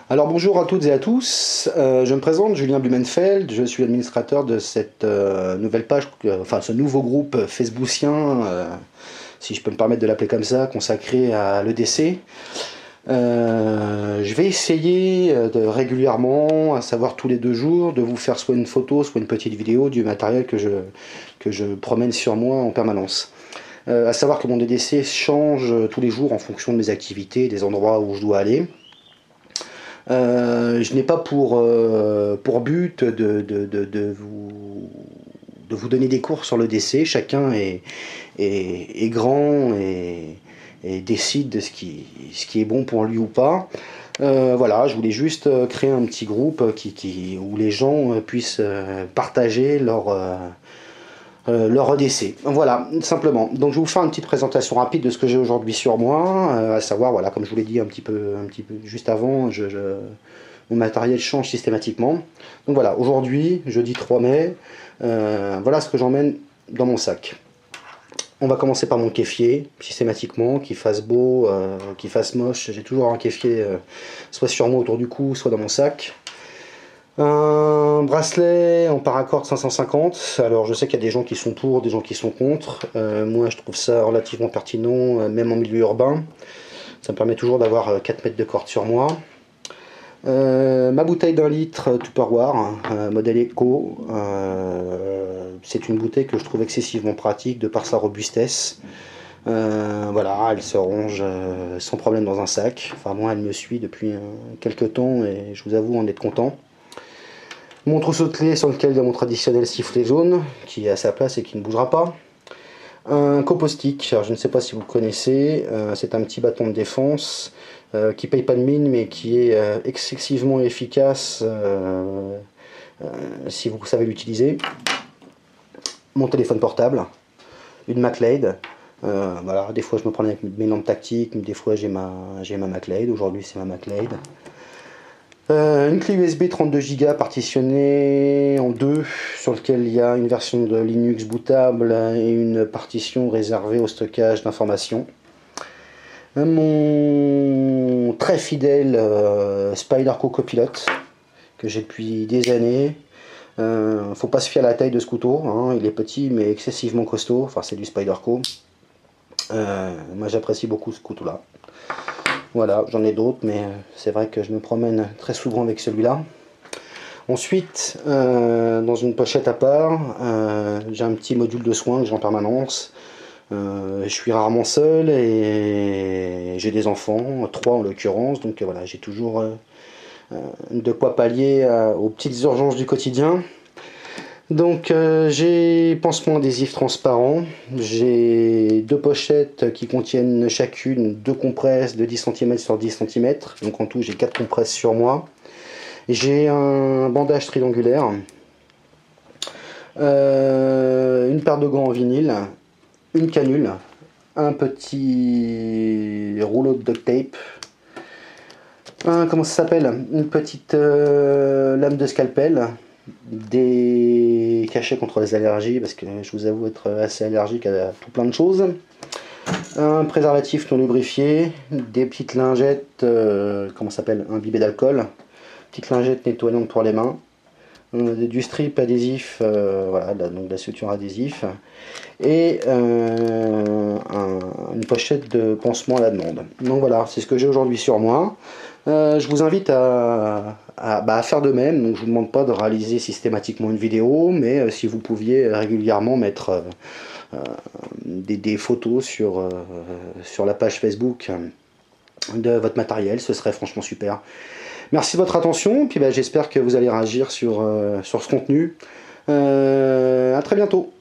Alors bonjour à toutes et à tous, je me présente Julien Blumenfeld, je suis administrateur de cette nouvelle page, enfin ce nouveau groupe facebookien, si je peux me permettre de l'appeler comme ça, consacré à l'EDC. Je vais essayer de régulièrement, à savoir tous les 2 jours, de vous faire soit une photo, soit une petite vidéo du matériel que je promène sur moi en permanence. À savoir que mon EDC change tous les jours en fonction de mes activités, des endroits où je dois aller. Je n'ai pas pour but de vous donner des cours sur le DC. Chacun est grand et décide de ce qui est bon pour lui ou pas. Voilà, je voulais juste créer un petit groupe où les gens puissent partager leur EDC. Voilà, simplement. Donc je vais vous faire une petite présentation rapide de ce que j'ai aujourd'hui sur moi, à savoir, voilà, comme je vous l'ai dit un petit peu juste avant, mon matériel change systématiquement. Donc voilà, aujourd'hui, jeudi 3 mai, voilà ce que j'emmène dans mon sac. On va commencer par mon kéfier, systématiquement, qu'il fasse beau, qu'il fasse moche, j'ai toujours un kéfier soit sur moi autour du cou, soit dans mon sac. Un bracelet en paracord 550, alors je sais qu'il y a des gens qui sont pour, des gens qui sont contre, moi je trouve ça relativement pertinent, même en milieu urbain, ça me permet toujours d'avoir 4 mètres de corde sur moi. Ma bouteille d'1 litre Tupperware, modèle Eco, c'est une bouteille que je trouve excessivement pratique de par sa robustesse. Voilà, elle se range sans problème dans un sac, enfin moi elle me suit depuis quelques temps et je vous avoue en être content. Mon trousseau de clés sur lequel il y a mon traditionnel sifflet jaune, qui est à sa place et qui ne bougera pas. Un copostick, alors je ne sais pas si vous connaissez, c'est un petit bâton de défense qui paye pas de mine mais qui est excessivement efficace si vous savez l'utiliser. Mon téléphone portable, une MacLeod. Voilà, des fois je me prends avec mes lampes tactiques, des fois j'ai ma MacLeod, aujourd'hui c'est ma MacLeod. Une clé USB 32 Go partitionnée en deux, sur lequel il y a une version de Linux bootable et une partition réservée au stockage d'informations. Mon très fidèle Spyderco Copilot, que j'ai depuis des années. Faut pas se fier à la taille de ce couteau, hein, il est petit mais excessivement costaud, enfin c'est du Spyderco. Moi j'apprécie beaucoup ce couteau là. Voilà, j'en ai d'autres, mais c'est vrai que je me promène très souvent avec celui-là. Ensuite, dans une pochette à part, j'ai un petit module de soins que j'ai en permanence. Je suis rarement seul et j'ai des enfants, 3 en l'occurrence, donc voilà, j'ai toujours de quoi pallier aux petites urgences du quotidien. Donc j'ai pansement adhésif transparent, j'ai 2 pochettes qui contiennent chacune 2 compresses de 10 cm sur 10 cm, donc en tout j'ai 4 compresses sur moi. J'ai un bandage triangulaire, une paire de gants en vinyle, une canule, un petit rouleau de duct tape, comment ça s'appelle, une petite lame de scalpel, des cachets contre les allergies parce que je vous avoue être assez allergique à tout plein de choses, un préservatif non lubrifié, des petites lingettes, comment ça s'appelle, imbibées d'alcool, petites lingettes nettoyantes pour les mains, du strip adhésif, voilà, donc de la suture adhésif, et une pochette de pansement à la demande. Donc voilà, c'est ce que j'ai aujourd'hui sur moi. Je vous invite à faire de même, donc je vous demande pas de réaliser systématiquement une vidéo, mais si vous pouviez régulièrement mettre des photos sur la page Facebook de votre matériel, ce serait franchement super. Merci de votre attention, puis j'espère que vous allez réagir sur ce contenu. À très bientôt.